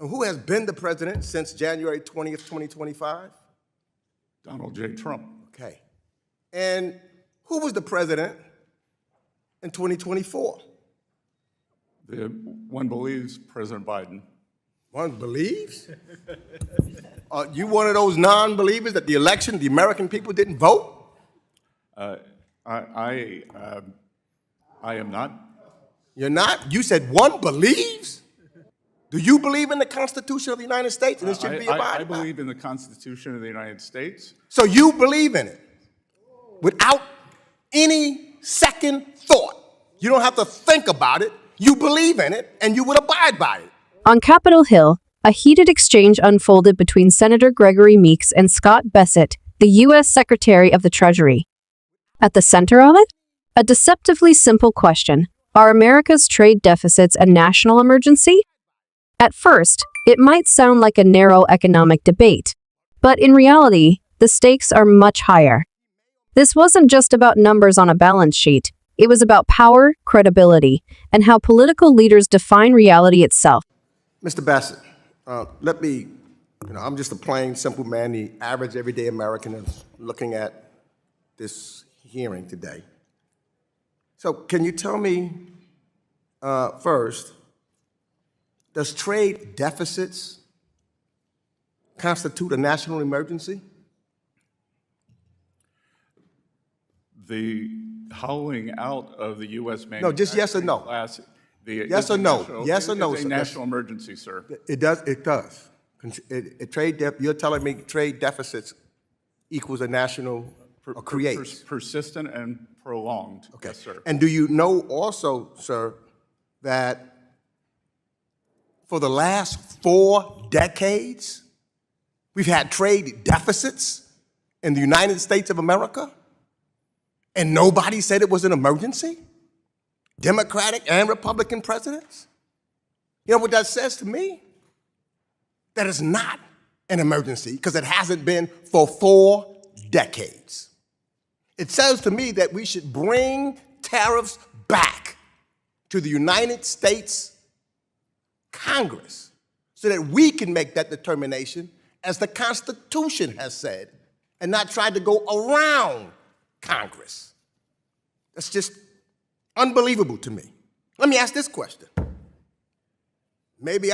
And who has been the president since January 20th, 2025? Donald J. Trump. Okay. And who was the president in 2024? One believes President Biden. One believes? Are you one of those non-believers that the election, the American people didn't vote? I am not. You're not? You said one believes? Do you believe in the Constitution of the United States and it should be abided I believe in the Constitution of the United States. So you believe in it without any second thought. You don't have to think about it. You believe in it and you would abide by it. On Capitol Hill, a heated exchange unfolded between Senator Gregory Meeks and Scott Besset, the U.S. Secretary of the Treasury. At the center of it, a deceptively simple question: are America's trade deficits a national emergency? At first, it might sound like a narrow economic debate, but in reality, the stakes are much higher. This wasn't just about numbers on a balance sheet. It was about power, credibility, and how political leaders define reality itself. Mr. Besset, I'm just a plain, simple man, the average, everyday American is looking at this hearing today. So can you tell me first, does trade deficits constitute a national emergency? The hollowing out of the U.S. manufacturing No, just yes or no. class. Yes or no? Yes or no, It's a sir? national emergency, sir. It does. It does. You're telling me trade deficits equals a national or creates? Persistent and prolonged. Okay. Yes, sir. And do you know also, sir, that for the last 4 decades, we've had trade deficits in the United States of America, and nobody said it was an emergency? Democratic and Republican presidents? You know what that says to me? That it's not an emergency because it hasn't been for 4 decades. It says to me that we should bring tariffs back to the United States Congress so that we can make that determination as the Constitution has said and not try to go around Congress. That's just unbelievable to me. Let me ask this question. Maybe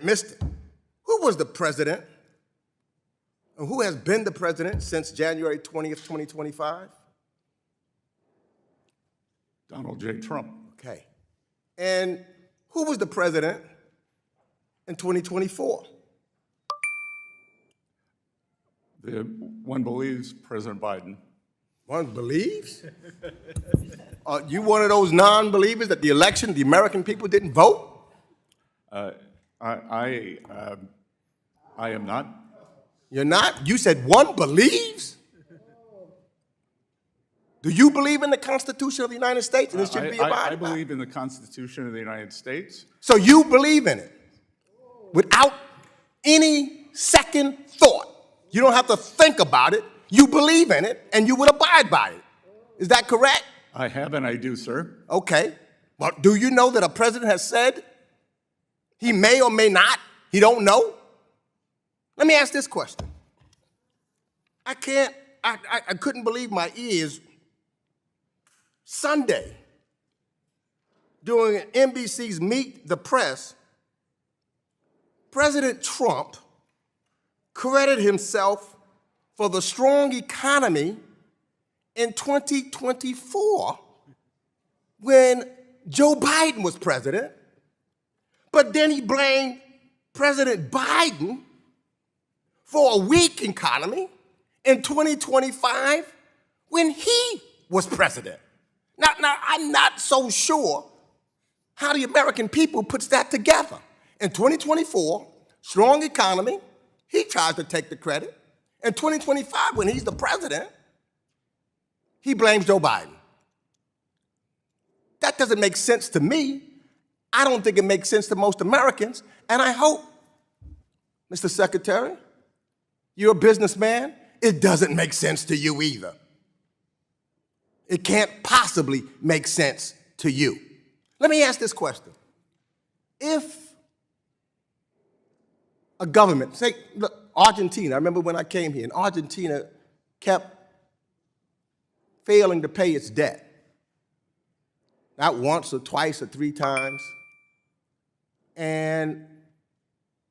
missed it. Who was the president and who has been the president since January 20th, 2025? Donald J. Trump. Okay. And who was the president in 2024? One believes President Biden. One believes? Are you one of those non-believers that the election, the American people didn't vote? I am not. You're not? You said one believes? Do you believe in the Constitution of the United States and it should be abided by? I believe in the Constitution of the United States. So you believe in it without any second thought. You don't have to think about it. You believe in it and you would abide by it. Is that correct? I have and I do, sir. Okay. Well, do you know that a president has said he may or may not, he don't know? Let me ask this question. I couldn't believe my ears. Sunday, during NBC's Meet the Press, President Trump credited himself for the strong economy in 2024 when Joe Biden was president, but then he blamed President Biden for a weak economy in 2025 when he was president. Now, I'm not so sure how the American people puts that together. In 2024, strong economy, he tries to take the credit. In 2025, when he's the president, he blames Joe Biden. That doesn't make sense to me. I don't think it makes sense to most Americans. And I hope, Mr. Secretary, you're a businessman, it doesn't make sense to you either. It can't possibly make sense to you. Let me ask this question. if a government, say, look, Argentina, I remember when I came here, and Argentina kept failing to pay its debt. Not once or twice or three times. And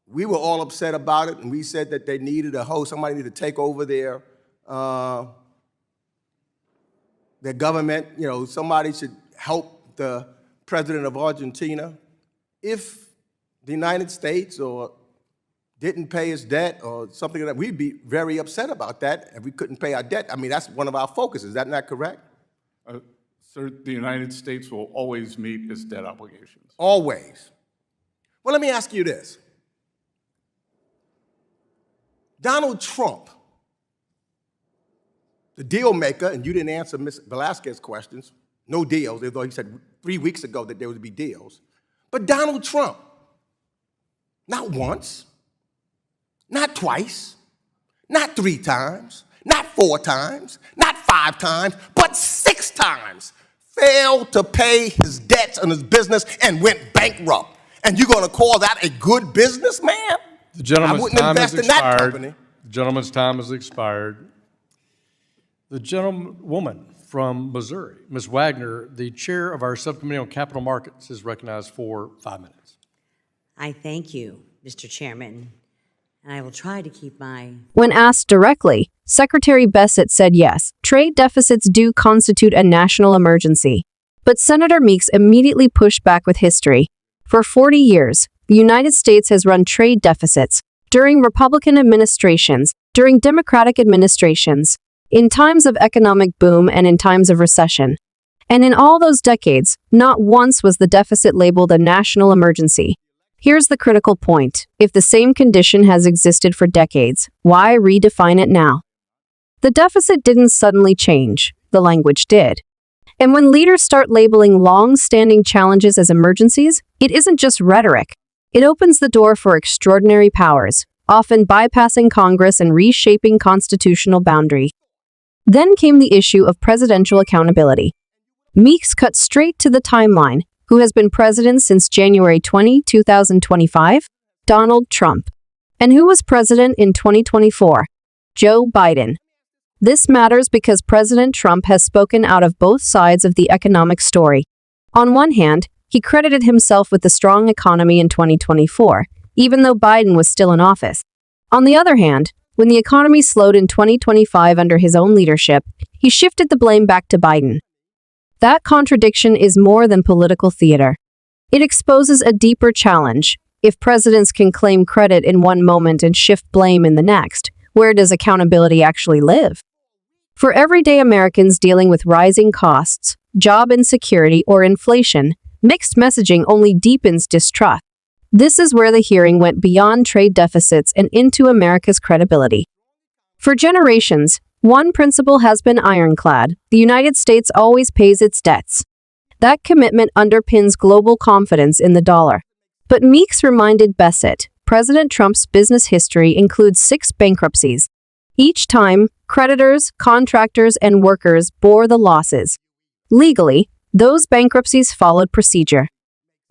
we were all upset about it, and we said that they needed somebody needed to take over their government. You know, somebody should help the president of Argentina. If the United States or didn't pay his debt or something like that, we'd be very upset about that if we couldn't pay our debt. I mean, that's one of our focuses. Is that not correct? Sir, the United States will always meet its debt obligations. Always. Well, let me ask you this. Donald Trump, the deal maker, and you didn't answer Ms. Velasquez's questions, no deals, although he said 3 weeks ago that there would be deals. But Donald Trump, not once, not twice, not 3 times, not 4 times, not 5 times, but 6 times failed to pay his debts on his business and went bankrupt. And you're going to call that a good business, man? The gentleman's I wouldn't time invest has in that expired. company. The gentleman's time has expired. The gentlewoman from Missouri, Ms. Wagner, the chair of our subcommittee on capital markets, is recognized for 5 minutes. I thank you, Mr. Chairman, and I will try to keep my... When asked directly, Secretary Besset said yes, trade deficits do constitute a national emergency. But Senator Meeks immediately pushed back with history. For 40 years, the United States has run trade deficits during Republican administrations, during Democratic administrations, in times of economic boom and in times of recession. And in all those decades, not once was the deficit labeled a national emergency. Here's the critical point. If the same condition has existed for decades, why redefine it now? The deficit didn't suddenly change. The language did. And when leaders start labeling long-standing challenges as emergencies, it isn't just rhetoric. It opens the door for extraordinary powers, often bypassing Congress and reshaping constitutional boundaries. Then came the issue of presidential accountability. Meeks cut straight to the timeline. Who has been president since January 20, 2025? Donald Trump. And who was president in 2024? Joe Biden. This matters because President Trump has spoken out of both sides of the economic story. On one hand, he credited himself with the strong economy in 2024, even though Biden was still in office. On the other hand, when the economy slowed in 2025 under his own leadership, he shifted the blame back to Biden. That contradiction is more than political theater. It exposes a deeper challenge. If presidents can claim credit in one moment and shift blame in the next, where does accountability actually live? For everyday Americans dealing with rising costs, job insecurity, or inflation, mixed messaging only deepens distrust. This is where the hearing went beyond trade deficits and into America's credibility. For generations, one principle has been ironclad: the United States always pays its debts. That commitment underpins global confidence in the dollar. But Meeks reminded Besset, President Trump's business history includes 6 bankruptcies. Each time, creditors, contractors, and workers bore the losses. Legally, those bankruptcies followed procedure.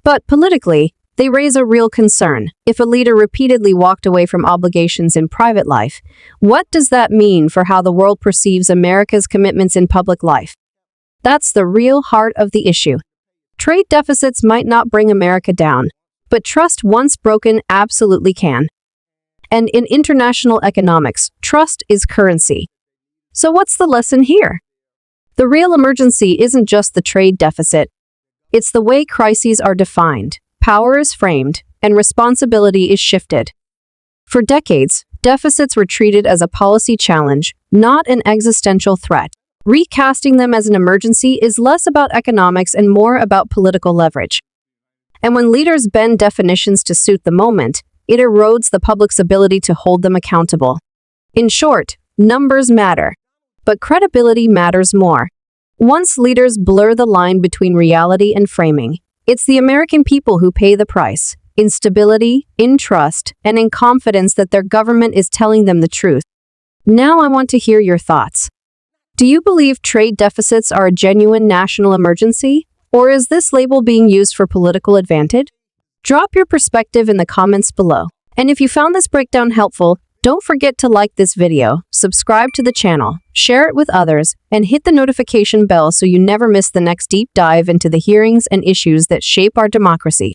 But politically, they raise a real concern. If a leader repeatedly walked away from obligations in private life, what does that mean for how the world perceives America's commitments in public life? That's the real heart of the issue. Trade deficits might not bring America down, but trust once broken absolutely can. And in international economics, trust is currency. So what's the lesson here? The real emergency isn't just the trade deficit. It's the way crises are defined, power is framed, and responsibility is shifted. For decades, deficits were treated as a policy challenge, not an existential threat. Recasting them as an emergency is less about economics and more about political leverage. And when leaders bend definitions to suit the moment, it erodes the public's ability to hold them accountable. In short, numbers matter, but credibility matters more. Once leaders blur the line between reality and framing, it's the American people who pay the price, in stability, in trust, and in confidence that their government is telling them the truth. Now I want to hear your thoughts. Do you believe trade deficits are a genuine national emergency, or is this label being used for political advantage? Drop your perspective in the comments below. And if you found this breakdown helpful, don't forget to like this video, subscribe to the channel, share it with others, and hit the notification bell so you never miss the next deep dive into the hearings and issues that shape our democracy.